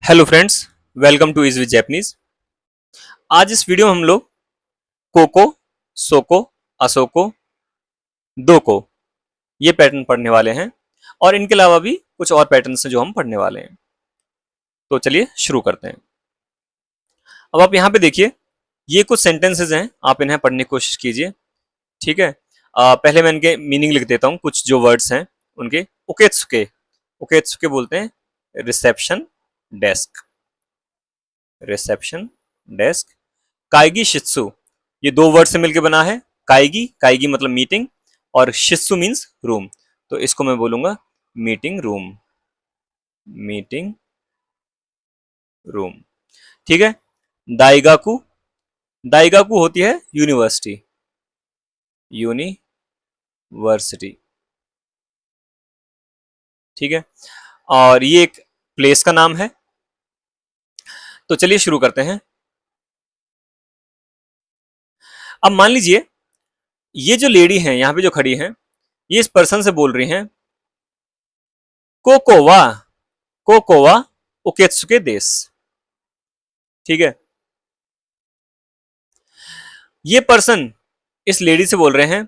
Hello friends, welcome two is with Japanese. आज इस video में हम लोग कोको, सोको, असोको, दोको ये पैटर्न पढ़ने वाले हैं और इनके अलावा भी कुछ और पैटर्न्स हैं जो हम पढ़ने वाले हैं। तो चलिए शुरू करते हैं। अब आप यहाँ पे देखिए, ये कुछ सेंटेंसेस हैं, आप इन्हें पढ़ने की कोशिश कीजिए। ठीक है। पहले मैं इनके मीनिंग लिख देता हूँ, कुछ जो वर्ड्स हैं उनके। उकेत्सुके, उकेत्सुके बोलते हैं रिसेप्शन डेस्क, रिसेप्शन डेस्क। काइगी शित्सु, ये दो वर्ड से मिलकर बना है। काइगी, काइगी मतलब मीटिंग, और शित्सु मीन्स रूम, तो इसको मैं बोलूंगा मीटिंग रूम, मीटिंग रूम। ठीक है। दाइगाकू, दाइगाकू होती है यूनिवर्सिटी, यूनिवर्सिटी। ठीक है। और ये एक प्लेस का नाम है। तो चलिए शुरू करते हैं। अब मान लीजिए, ये जो लेडी हैं यहां पे जो खड़ी हैं, ये इस पर्सन से बोल रही हैं कोकोवा, कोकोवा उकेत्सुके देश। ठीक है। ये पर्सन इस लेडी से बोल रहे हैं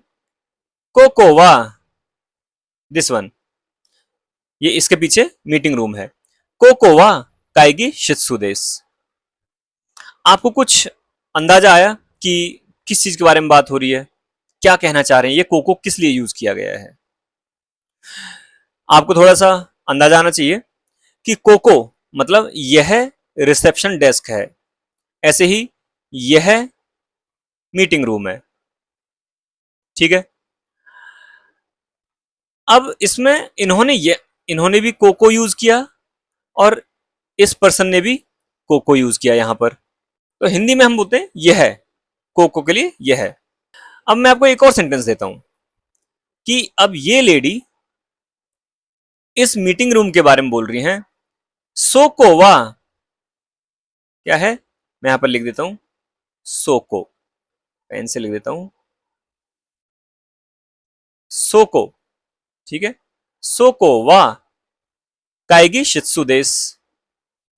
कोकोवा, दिस वन, ये इसके पीछे मीटिंग रूम है। कोकोवा काइगी शित्सु देश। आपको कुछ अंदाजा आया कि किस चीज के बारे में बात हो रही है, क्या कहना चाह रहे हैं, ये कोको किस लिए यूज किया गया है? आपको थोड़ा सा अंदाजा आना चाहिए कि कोको मतलब यह रिसेप्शन डेस्क है, ऐसे ही यह मीटिंग रूम है। ठीक है। अब इसमें इन्होंने भी कोको यूज किया और इस पर्सन ने भी कोको यूज किया यहां पर। तो हिंदी में हम बोलते हैं यह है, कोको के लिए यह है। अब मैं आपको एक और सेंटेंस देता हूं कि अब ये लेडी इस मीटिंग रूम के बारे में बोल रही हैं सोकोवा, क्या है, मैं यहां पर लिख देता हूं सोको, पेन से लिख देता हूं सोको। ठीक है। सोकोवा काइगी शित्सु देश।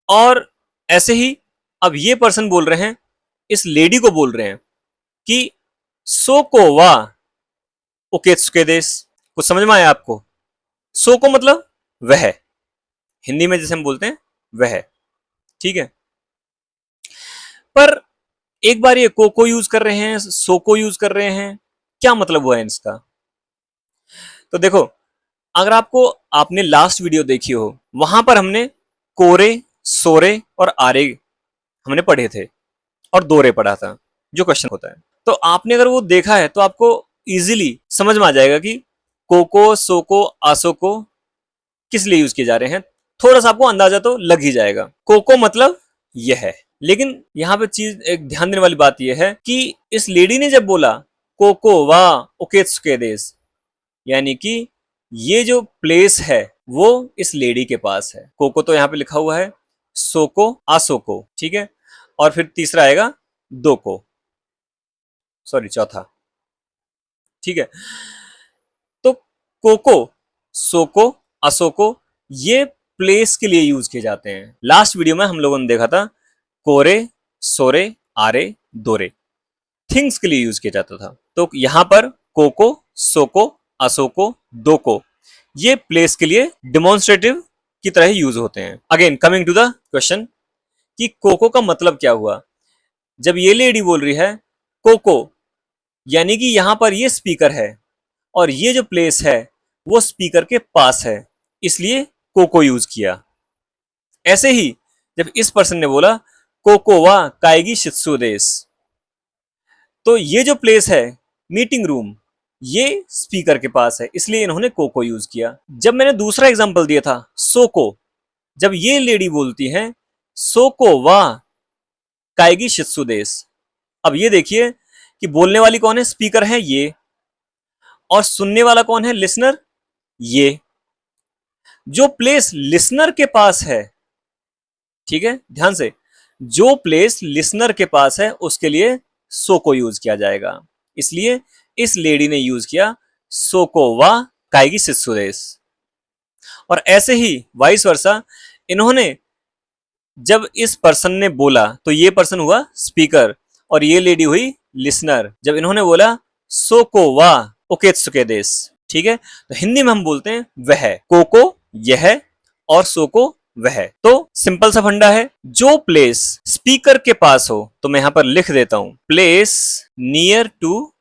और ऐसे ही अब ये पर्सन बोल रहे हैं, इस लेडी को बोल रहे हैं कि सोकोवा उकेत्सुके देश। कुछ समझ में आया आपको? सोको मतलब वह, हिंदी में जैसे हम बोलते हैं वह। ठीक है। पर एक बार ये कोको यूज कर रहे हैं, सोको यूज कर रहे हैं, क्या मतलब हुआ है इसका? तो देखो, अगर आपको आपने लास्ट वीडियो देखी हो, वहां पर हमने कोरे, सोरे और आरे हमने पढ़े थे और दोरे पढ़ा था, जो क्वेश्चन होता है। तो आपने अगर वो देखा है तो आपको इजीली समझ में आ जाएगा कि कोको, सोको, आसोको किस लिए यूज किए जा रहे हैं। थोड़ा सा आपको अंदाजा तो लग ही जाएगा। कोको मतलब यह है, लेकिन यहां पे चीज एक ध्यान देने वाली बात यह है कि इस लेडी ने जब बोला कोको वा उकेत्सुके देश, यानी कि ये जो प्लेस है वो इस लेडी के पास है। कोको तो यहाँ पे लिखा हुआ है, सोको, आसोको। ठीक है। और फिर तीसरा आएगा दोको, सॉरी चौथा। ठीक है। तो कोको, सोको, असोको ये प्लेस के लिए यूज किए जाते हैं। लास्ट वीडियो में हम लोगों ने देखा था कोरे, सोरे, आरे, दोरे थिंग्स के लिए यूज किया जाता था। तो यहां पर कोको, सोको, असोको, दोको ये प्लेस के लिए डिमॉन्स्ट्रेटिव की तरह ही यूज होते हैं। Again coming to the question कि कोको का मतलब क्या हुआ। जब ये लेडी बोल रही है कोको, यानी कि यहां पर ये स्पीकर है और ये जो प्लेस है वो स्पीकर के पास है, इसलिए कोको यूज किया। ऐसे ही जब इस पर्सन ने बोला कोकोवा काइगी शित्सु देश, तो ये जो प्लेस है मीटिंग रूम, ये स्पीकर के पास है, इसलिए इन्होंने कोको यूज किया। जब मैंने दूसरा एग्जांपल दिया था सोको, जब ये लेडी बोलती है सोको वा काइगी शित्सु देश, अब ये देखिए कि बोलने वाली कौन है, स्पीकर है ये, और सुनने वाला कौन है, लिसनर ये। जो प्लेस लिसनर के पास है, ठीक है ध्यान से, जो प्लेस लिसनर के पास है उसके लिए सो को यूज किया जाएगा, इसलिए इस लेडी ने यूज किया सोको वा काइगी शित्सु देश। और ऐसे ही वाइस वर्सा, इन्होंने जब इस पर्सन ने बोला तो ये पर्सन हुआ स्पीकर और ये लेडी हुई लिसनर। जब इन्होंने बोला सोको वा ओकेत्सुके देस, ठीक है, तो हिंदी में हम बोलते हैं वह, कोको यह और सोको वह। तो सिंपल सा फंडा है, जो प्लेस स्पीकर के पास हो, तो मैं यहां पर लिख देता हूं प्लेस नियर टू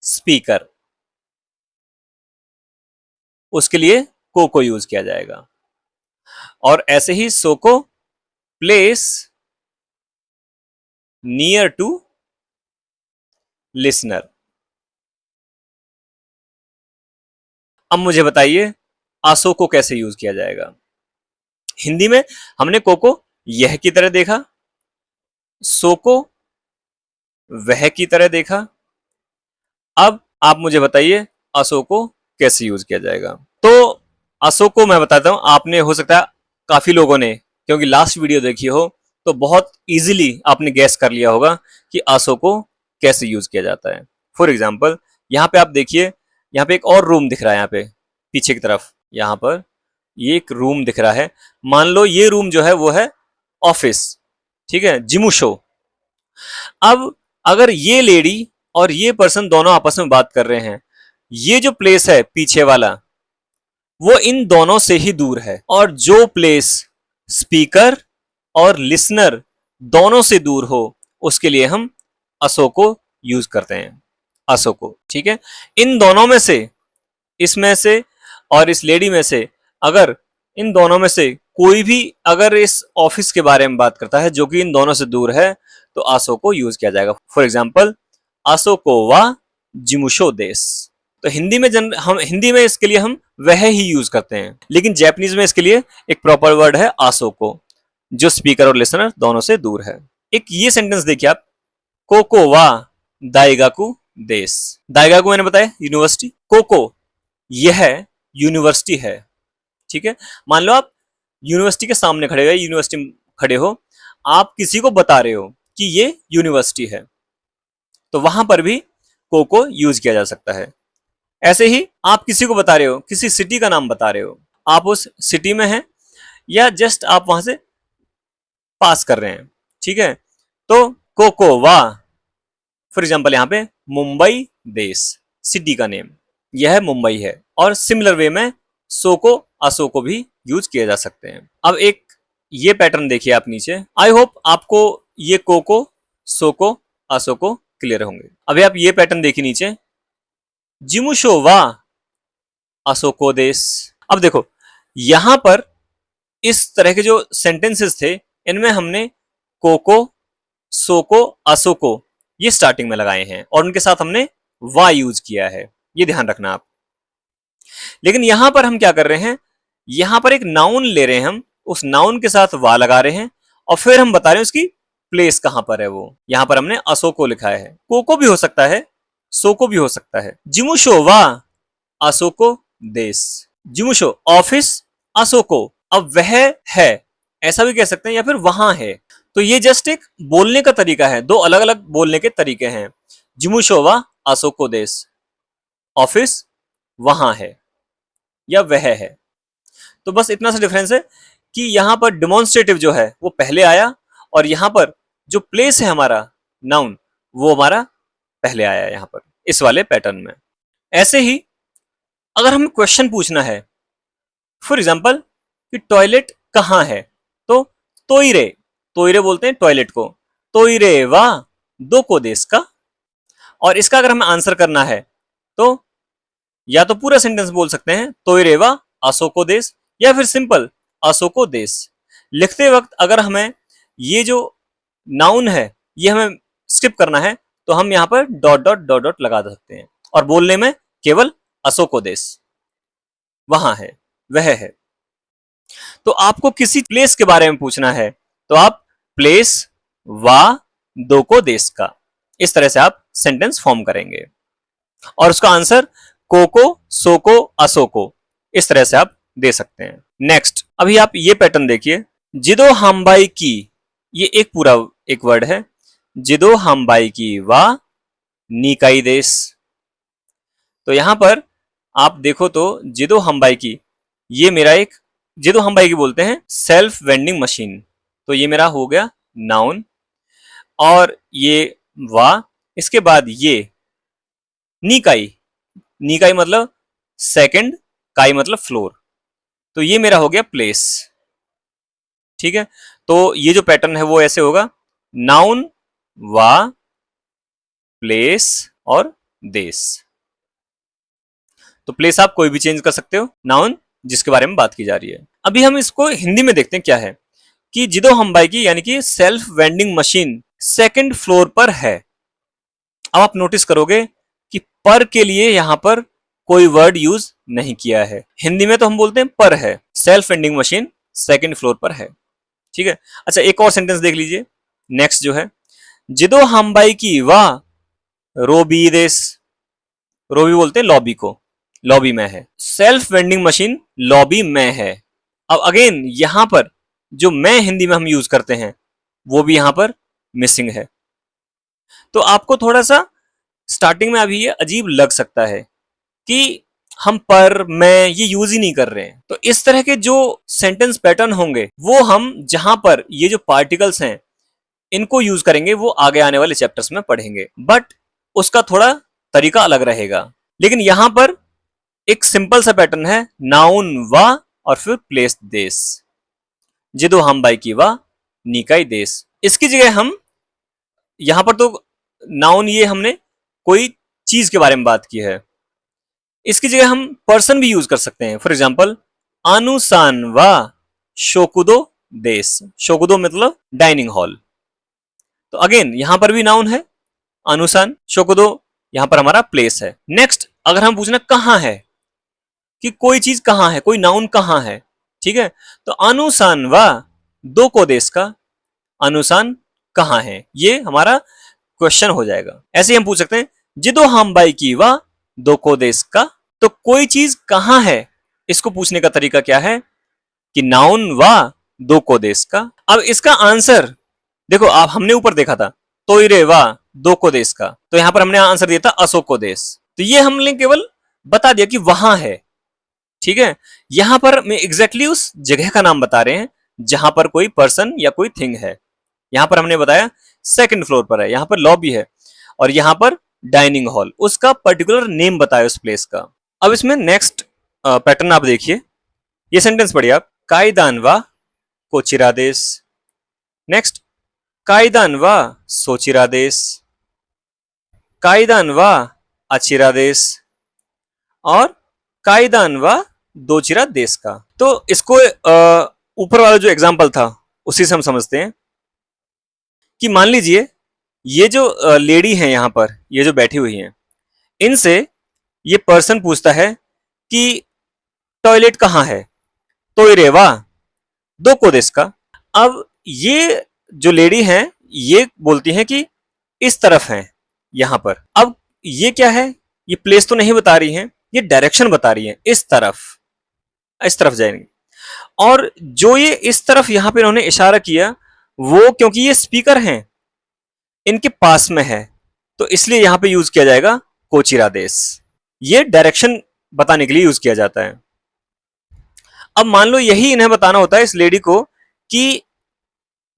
स्पीकर, उसके लिए को यूज किया जाएगा। और ऐसे ही सोको प्लेस नियर टू लिसनर। अब मुझे बताइए आसो को कैसे यूज किया जाएगा। हिंदी में हमने को यह की तरह देखा, सो को वह की तरह देखा। अब आप मुझे बताइए असो को कैसे यूज किया जाएगा। तो असो को मैं बताता हूं, आपने हो सकता है काफी लोगों ने क्योंकि लास्ट वीडियो देखी हो तो बहुत इजीली आपने गैस कर लिया होगा कि आसो को कैसे यूज किया जाता है। फॉर एग्जाम्पल यहाँ पे आप देखिए, यहाँ पे एक और रूम दिख रहा है, यहाँ पे पीछे की तरफ यहाँ पर ये एक रूम दिख रहा है। मान लो ये रूम जो है वो है ऑफिस, ठीक है, जिमुशो। अब अगर ये लेडी और ये पर्सन दोनों आपस में बात कर रहे हैं, ये जो प्लेस है पीछे वाला वो इन दोनों से ही दूर है, और जो प्लेस स्पीकर और लिसनर दोनों से दूर हो उसके लिए हम असो को यूज करते हैं, असो को, ठीक है। इन दोनों में से, इसमें से और इस लेडी में से, अगर इन दोनों में से कोई भी अगर इस ऑफिस के बारे में बात करता है जो कि इन दोनों से दूर है तो आसो को यूज किया जाएगा। फॉर एग्जाम्पल आसो को वा जिमुशो देस। तो हिंदी में हम हिंदी में इसके लिए हम वह ही यूज करते हैं, लेकिन जापानीज में इसके लिए एक प्रॉपर वर्ड है आसो को, जो स्पीकर और लिसनर दोनों से दूर है। एक ये सेंटेंस देखिए आप, कोको वा दाइगाकू देस। दाइगाकू मैंने बताया यूनिवर्सिटी, कोको यह यूनिवर्सिटी है, ठीक है। मान लो आप यूनिवर्सिटी के सामने खड़े हो, यूनिवर्सिटी में खड़े हो, आप किसी को बता रहे हो कि ये यूनिवर्सिटी है, तो वहां पर भी को यूज किया जा सकता है। ऐसे ही आप किसी को बता रहे हो, किसी सिटी का नाम बता रहे हो, आप उस सिटी में हैं या जस्ट आप वहां से पास कर रहे हैं, ठीक है, तो कोको वा फॉर एग्जाम्पल यहाँ पे मुंबई देश, सिटी का नेम यह मुंबई है। और सिमिलर वे में सोको असोको भी यूज किए जा सकते हैं। अब एक ये पैटर्न देखिए आप नीचे, आई होप आपको ये कोको सोको असोको क्लियर होंगे। अभी आप ये पैटर्न देखिए नीचे, जिमुशो वा असोको देस। अब देखो यहां पर इस तरह के जो सेंटेंसेस थे इनमें हमने कोको सोको असोको ये स्टार्टिंग में लगाए हैं और उनके साथ हमने वा यूज किया है, ये ध्यान रखना आप। लेकिन यहां पर हम क्या कर रहे हैं, यहां पर एक नाउन ले रहे हैं हम, उस नाउन के साथ वा लगा रहे हैं और फिर हम बता रहे हैं उसकी प्लेस कहां पर है। वो यहां पर हमने असोको लिखा है, कोको भी हो सकता है, सोको भी हो सकता है। जिमुशो वा असोको देस, जिमुशो ऑफिस, असोको अब वह है, ऐसा भी कह सकते हैं, या फिर वहां है। तो ये जस्ट एक बोलने का तरीका है, दो अलग अलग बोलने के तरीके हैं। जिमुशो वा असोको देस, ऑफिस वहां है या वह है। तो बस इतना सा डिफरेंस है कि यहां पर डिमॉन्स्ट्रेटिव जो है वो पहले आया और यहां पर जो प्लेस है हमारा नाउन वो हमारा पहले आया यहां पर इस वाले पैटर्न में। ऐसे ही अगर हमें क्वेश्चन पूछना है, फॉर एग्जाम्पल कि टॉयलेट कहां है, तो तोइरे, तोइरे बोलते हैं टॉयलेट को, तोइरे वा दो को देश का। और इसका अगर हमें आंसर करना है तो या तो पूरा सेंटेंस बोल सकते हैं तोइरे वा असोको देश, या फिर सिंपल असोको देश। लिखते वक्त अगर हमें ये जो नाउन है ये हमें स्किप करना है तो हम यहाँ पर डॉट डॉट डॉट डॉट लगा सकते हैं और बोलने में केवल असोको देश, वहां है, वह है। तो आपको किसी प्लेस के बारे में पूछना है तो आप प्लेस वा दो को देश का, इस तरह से आप सेंटेंस फॉर्म करेंगे और उसका आंसर कोको सोको असोको, इस तरह से आप दे सकते हैं। नेक्स्ट अभी आप ये पैटर्न देखिए, जिदो हामबाई की, ये एक पूरा एक वर्ड है, जिदो हामबाई की वा निकाई देश। तो यहां पर आप देखो तो जिदो हामबाई की ये मेरा एक जिदो हम बाई की बोलते हैं सेल्फ वेंडिंग मशीन। तो ये मेरा हो गया नाउन, और ये वा, इसके बाद ये नीकाई, नीकाई मतलब सेकंड, काई मतलब फ्लोर, तो ये मेरा हो गया प्लेस। ठीक है, तो ये जो पैटर्न है वो ऐसे होगा, नाउन, वा, प्लेस और देश। तो प्लेस आप कोई भी चेंज कर सकते हो, नाउन जिसके बारे में बात की जा रही है। अभी हम इसको हिंदी में देखते हैं क्या है, कि जिदो हम्बाई की यानी कि self vending machine second floor पर है। अब आप नोटिस करोगे कि पर के लिए यहां पर कोई वर्ड यूज नहीं किया है। हिंदी में तो हम बोलते हैं पर है, self vending machine second floor पर है। ठीक है, अच्छा एक और सेंटेंस देख लीजिए, नेक्स्ट जो है, जिदो हम्बाई की वाह रोबी देश, रोबी बोलते हैं लॉबी को, लॉबी में है, सेल्फ वेंडिंग मशीन लॉबी में है। अब अगेन यहां पर जो मैं हिंदी में हम यूज करते हैं वो भी यहां पर मिसिंग है। तो आपको थोड़ा सा स्टार्टिंग में अभी ये अजीब लग सकता है कि हम पर मैं ये यूज ही नहीं कर रहे हैं। तो इस तरह के जो सेंटेंस पैटर्न होंगे वो हम जहां पर ये जो पार्टिकल्स हैं इनको यूज करेंगे वो आगे आने वाले चैप्टर्स में पढ़ेंगे, बट उसका थोड़ा तरीका अलग रहेगा। लेकिन यहां पर एक सिंपल सा पैटर्न है, नाउन वा और फिर प्लेस देश, जिदो हम बाई की वा निकाई देश। इसकी जगह हम यहां पर तो नाउन ये हमने कोई चीज के बारे में बात की है, इसकी जगह हम पर्सन भी यूज कर सकते हैं। फॉर एग्जाम्पल अनुसान वा शोकुदो देश, शोकुदो मतलब डाइनिंग हॉल, तो अगेन यहां पर भी नाउन है अनुसान, शोकुदो यहां पर हमारा प्लेस है। नेक्स्ट अगर हम पूछना कहां है, कि कोई चीज कहां है, कोई नाउन कहां है, ठीक है, तो अनुसान वा दो को देश का, अनुसान कहां है, ये हमारा क्वेश्चन हो जाएगा। ऐसे ही हम पूछ सकते हैं जिदो हम बाई की वा दो को देश का, तो कोई चीज कहां है इसको पूछने का तरीका क्या है कि नाउन वा दो को देश का। अब इसका आंसर देखो, आप हमने ऊपर देखा था तोइरे वा दो को देश का, तो यहां पर हमने आंसर दिया था अशोक को देश, तो ये हमने केवल बता दिया कि वहां है। ठीक है, यहां पर मैं एग्जैक्टली उस जगह का नाम बता रहे हैं जहां पर कोई पर्सन या कोई थिंग है। यहां पर हमने बताया सेकंड फ्लोर पर है, यहां पर लॉबी है, और यहां पर डाइनिंग हॉल, उसका पर्टिकुलर नेम बताया उस प्लेस का। अब इसमें नेक्स्ट पैटर्न आप देखिए, ये सेंटेंस पढ़िए आप, कायदान वा कोचिरादेश, नेक्स्ट कायदान वा सोचिरादेश, कायदान वा अचिरादेश, और कायदान व दोचिरा देश का। तो इसको ऊपर वाला जो एग्जाम्पल था उसी से हम समझते हैं कि मान लीजिए ये जो लेडी है यहां पर, ये जो बैठी हुई हैं, इनसे ये पर्सन पूछता है कि टॉयलेट कहां है, तो रेवा दो को देश का। अब ये जो लेडी है ये बोलती है कि इस तरफ है यहां पर। अब ये क्या है, ये प्लेस तो नहीं बता रही है, ये डायरेक्शन बता रही है, इस तरफ जाएंगे। और जो ये इस तरफ यहां पे इन्होंने इशारा किया वो क्योंकि ये स्पीकर हैं इनके पास में है, तो इसलिए यहां पे यूज किया जाएगा कोचिरादेश, ये डायरेक्शन बताने के लिए यूज किया जाता है। अब मान लो यही इन्हें बताना होता है इस लेडी को कि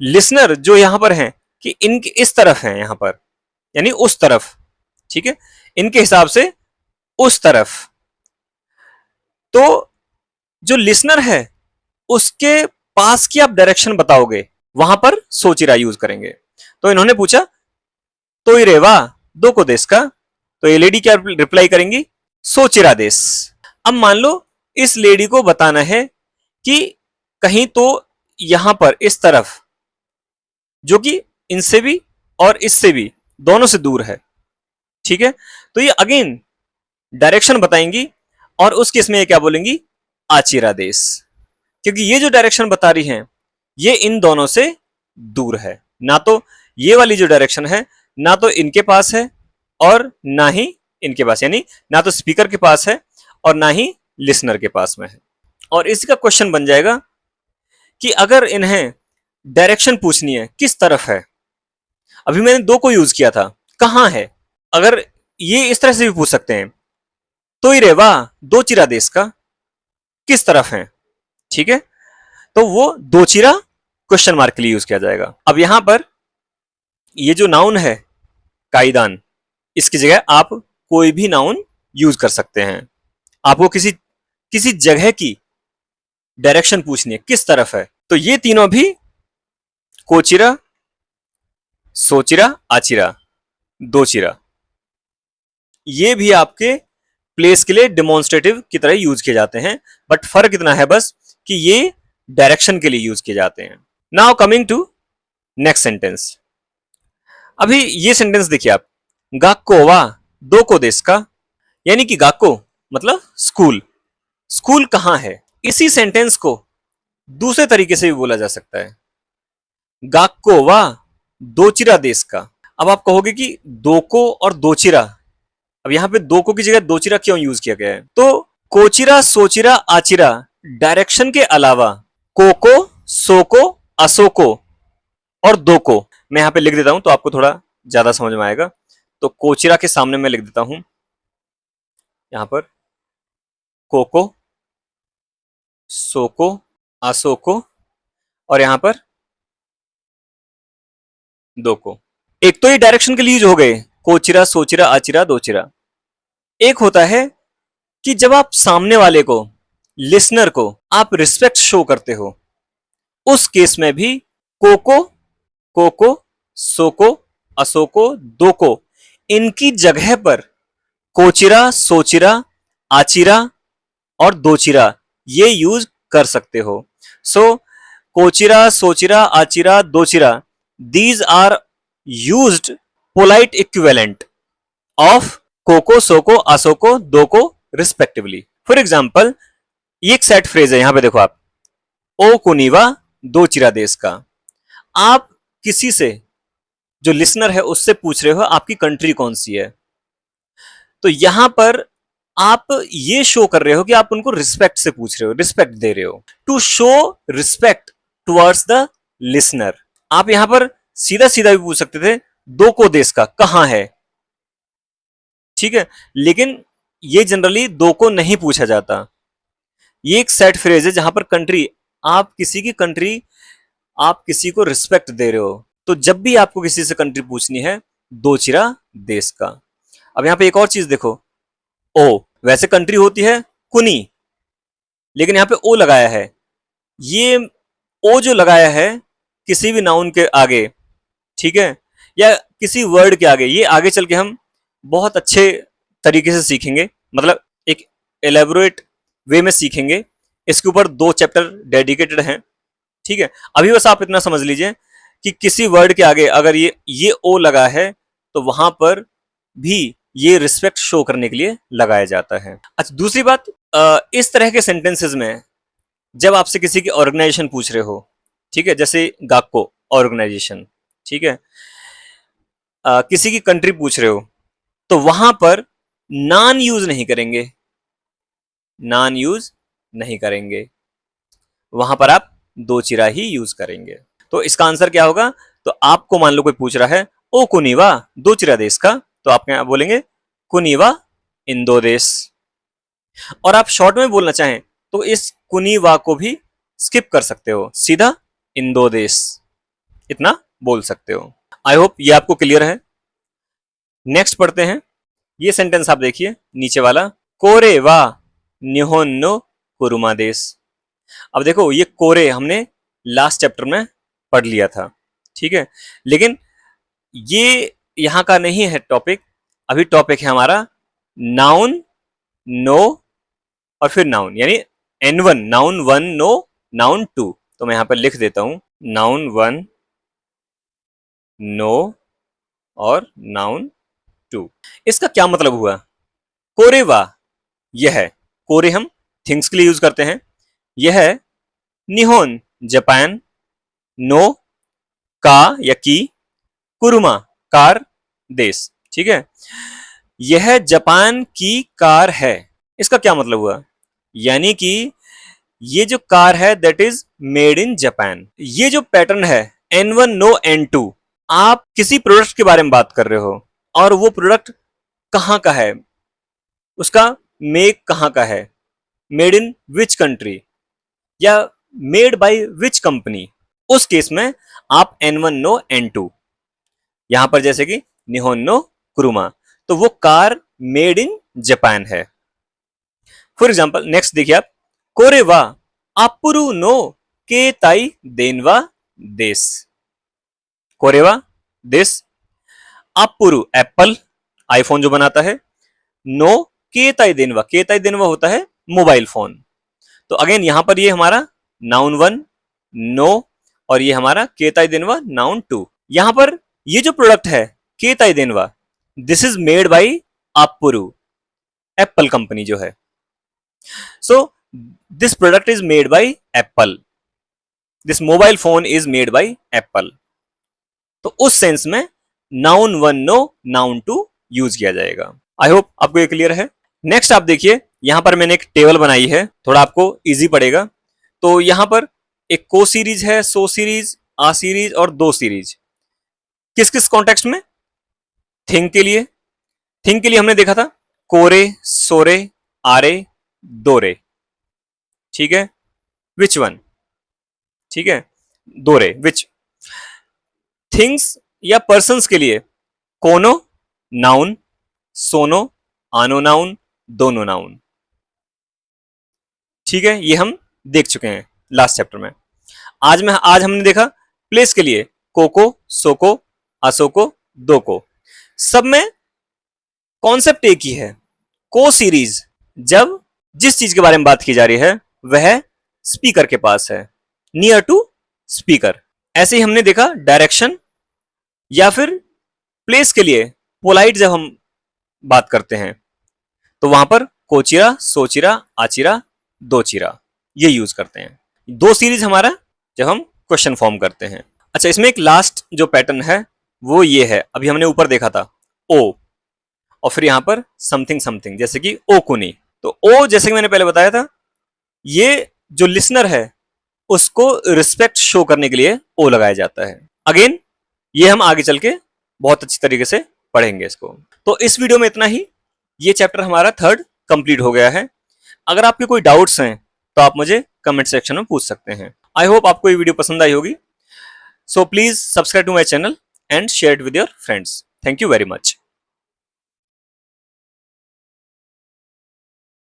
लिसनर जो यहां पर हैं कि इनके इस तरफ है यहां पर, यानी उस तरफ, ठीक है, इनके हिसाब से उस तरफ। तो जो लिसनर है उसके पास की आप डायरेक्शन बताओगे, वहां पर सोचिरा यूज करेंगे। तो इन्होंने पूछा तो ही रेवा दो को देश का, तो ये लेडी क्या रिप्लाई करेंगी, सोचिरा देश। अब मान लो इस लेडी को बताना है कि कहीं तो यहां पर इस तरफ, जो कि इनसे भी और इससे भी दोनों से दूर है, ठीक है, तो ये अगेन डायरेक्शन बताएंगी, और उस केस में ये क्या बोलेंगी, आचिरा देश, क्योंकि ये जो डायरेक्शन बता रही हैं ये इन दोनों से दूर है। ना तो ये वाली जो डायरेक्शन है ना तो इनके पास है और ना ही इनके पास, यानी ना तो स्पीकर के पास है और ना ही लिसनर के पास में है। और इसी का क्वेश्चन बन जाएगा कि अगर इन्हें डायरेक्शन पूछनी है किस तरफ है, अभी मैंने दो को यूज किया था, कहां है, अगर ये इस तरह से भी पूछ सकते हैं तो ही रेवा दो चिरा देश का किस तरफ है, ठीक है, तो वो दोचिरा क्वेश्चन मार्क के लिए यूज किया जाएगा। अब यहां पर ये जो नाउन है काईदान, इसकी जगह आप कोई भी नाउन यूज कर सकते हैं। आपको किसी किसी जगह की डायरेक्शन पूछनी है, किस तरफ है, तो ये तीनों भी कोचिरा, सोचिरा, आचिरा, दोचिरा, ये भी आपके प्लेस के लिए डेमोन्स्ट्रेटिव की तरह यूज किए जाते हैं, बट फर्क इतना है बस कि ये डायरेक्शन के लिए यूज किए जाते हैं। Now coming to next sentence. अभी ये सेंटेंस देखिए आप, गाक्को वा दोको देस का, यानी कि गाक्को मतलब स्कूल, स्कूल कहां है। इसी सेंटेंस को दूसरे तरीके से भी बोला जा सकता है, गाक्को वा दोचिरा देश का। अब आप कहोगे कि दोको और दोचिरा, अब यहां पे दोको की जगह दोचिरा क्यों यूज किया गया है, तो कोचिरा, सोचिरा, आचिरा डायरेक्शन के अलावा कोको, सोको, असोको और दोको, मैं यहां पे लिख देता हूं तो आपको थोड़ा ज्यादा समझ में आएगा। तो कोचिरा के सामने मैं लिख देता हूं यहां पर कोको, सोको, असोको और यहां पर दोको। एक तो ये डायरेक्शन के लिए यूज हो गए, कोचिरा, सोचिरा, आचिरा, दोचिरा। एक होता है कि जब आप सामने वाले को, लिसनर को आप रिस्पेक्ट शो करते हो, उस केस में भी कोको, कोको, सोको, असोको, दोको, इनकी जगह पर कोचिरा, सोचिरा, आचिरा और दोचिरा ये यूज कर सकते हो। सो कोचिरा, सोचिरा, आचिरा, दोचिरा, these are used polite equivalent of कोको, सोको, असोको, दोको रिस्पेक्टिवली। फॉर एग्जाम्पल, ये एक सेट फ्रेज है, यहां पे देखो आप, ओ कुनीवा दोचिरा देश का। आप किसी से, जो लिसनर है उससे पूछ रहे हो आपकी कंट्री कौन सी है, तो यहां पर आप ये शो कर रहे हो कि आप उनको रिस्पेक्ट से पूछ रहे हो, रिस्पेक्ट दे रहे हो, to show respect towards the listener. आप यहां पर सीधा सीधा भी पूछ सकते थे दोको देश का कहां है, ठीक है, लेकिन ये जनरली दोको नहीं पूछा जाता। ये एक सेट फ्रेज है जहां पर कंट्री, आप किसी की कंट्री, आप किसी को रिस्पेक्ट दे रहे हो, तो जब भी आपको किसी से कंट्री पूछनी है, दोचिरा देश का। अब यहां पे एक और चीज देखो, ओ, वैसे कंट्री होती है कुनी, लेकिन यहां पे ओ लगाया है। ये ओ जो लगाया है किसी भी नाउन के आगे, ठीक है, या किसी वर्ड के आगे, ये आगे चल के हम बहुत अच्छे तरीके से सीखेंगे, मतलब एक एलेबोरेट वे में सीखेंगे। इसके ऊपर 2 चैप्टर डेडिकेटेड हैं, ठीक है। अभी बस आप इतना समझ लीजिए कि किसी वर्ड के आगे अगर ये ओ लगा है तो वहां पर भी ये रिस्पेक्ट शो करने के लिए लगाया जाता है। अच्छा, दूसरी बात, इस तरह के सेंटेंसेस में जब आपसे किसी की ऑर्गेनाइजेशन पूछ रहे हो, ठीक है, जैसे गाक्को ऑर्गेनाइजेशन, ठीक है, किसी की कंट्री पूछ रहे हो, तो वहां पर नान यूज नहीं करेंगे, नान यूज नहीं करेंगे, वहां पर आप दो चिरा ही यूज करेंगे। तो इसका आंसर क्या होगा, तो आपको मान लो कोई पूछ रहा है ओ कुनीवा दो चिरा देश का, तो आप क्या बोलेंगे, कुनीवा इंदो देश। और आप शॉर्ट में बोलना चाहें तो इस कुनीवा को भी स्किप कर सकते हो, सीधा इंदो देश इतना बोल सकते हो। आई होप ये आपको क्लियर है। नेक्स्ट पढ़ते हैं, ये सेंटेंस आप देखिए नीचे वाला, कोरे वा निहोन्नो कुरुमा देश। अब देखो ये कोरे हमने लास्ट चैप्टर में पढ़ लिया था, ठीक है, लेकिन ये यहां का नहीं है टॉपिक। अभी टॉपिक है हमारा नाउन, नो और फिर नाउन, यानी N1, नाउन 1 नो, नाउन 2। तो मैं यहां पर लिख देता हूं नाउन 1 नो और नाउन 2। इसका क्या मतलब हुआ, कोरे वा, यह है, कोरे हम थिंग्स के लिए यूज करते हैं, यह है निहोन जापान, नो का या की, कुरुमा कार, देश, ठीक है, यह जापान की कार है। इसका क्या मतलब हुआ, यानी कि ये जो कार है that is made in Japan. ये जो पैटर्न है N1 नो N2, आप किसी प्रोडक्ट के बारे में बात कर रहे हो और वो प्रोडक्ट कहां का है, उसका मेक कहां का है, मेड इन विच कंट्री, या मेड बाय विच कंपनी, उस केस में आप N1 नो N2, यहां पर जैसे कि निहोन नो कुरुमा, तो वो कार मेड इन जापान है। फॉर एग्जाम्पल नेक्स्ट देखिए आप, कोरेवा अपुरु नो केताई देनवा देस। कोरेवा देस, अपुरु एप्पल आईफोन जो बनाता है, नो केताई देनवा होता है मोबाइल फोन। तो अगेन यहां पर ये हमारा नाउन 1 नो, और ये हमारा केताई देनवा नाउन 2। यहां पर ये जो प्रोडक्ट है केताई देनवा, दिस इज मेड बाय अपुरु, एप्पल कंपनी जो है। So this product is made by Apple, this mobile phone is made by Apple. तो उस सेंस में नाउन 1 नो नाउन 2 यूज किया जाएगा। आई होप आपको ये क्लियर है। नेक्स्ट आप देखिए, यहां पर मैंने एक टेबल बनाई है, थोड़ा आपको इजी पड़ेगा। तो यहां पर एक को सीरीज है, सो सीरीज, आ सीरीज और दो सीरीज। किस किस कॉन्टेक्स्ट में? थिंग के लिए। थिंग के लिए हमने देखा था कोरे, सोरे, आरे, दोरे, ठीक है। विच वन, ठीक है, दोरे, विच। थिंग्स या पर्सन्स के लिए कोनो नाउन, सोनो आनो नाउन, दोनों नाउन, ठीक है। ये हम देख चुके हैं लास्ट चैप्टर में। आज हमने देखा प्लेस के लिए कोको, सोको, असोको, दोको। सब में कॉन्सेप्ट एक ही है, को सीरीज, जब जिस चीज के बारे में बात की जा रही है वह स्पीकर के पास है, नियर टू स्पीकर। ऐसे ही हमने देखा डायरेक्शन या फिर प्लेस के लिए पोलाइट, जब हम बात करते हैं तो वहां पर कोचिरा, सोचिरा, आचिरा, दोचिरा ये यूज करते हैं। दो सीरीज हमारा जब हम क्वेश्चन फॉर्म करते हैं। अच्छा, इसमें एक लास्ट जो पैटर्न है वो ये है, अभी हमने ऊपर देखा था ओ, और फिर यहां पर समथिंग समथिंग, जैसे कि ओ कुनी। तो ओ, जैसे कि मैंने पहले बताया था, ये जो लिसनर है उसको रिस्पेक्ट शो करने के लिए ओ लगाया जाता है। अगेन ये हम आगे चल के बहुत अच्छी तरीके से पढ़ेंगे इसको। तो इस वीडियो में इतना ही, ये चैप्टर हमारा 3rd कंप्लीट हो गया है। अगर आपके कोई डाउट्स हैं तो आप मुझे कमेंट सेक्शन में पूछ सकते हैं। आई होप आपको ये वीडियो पसंद आई होगी। So please subscribe to my channel and share it with your friends. Thank you very much.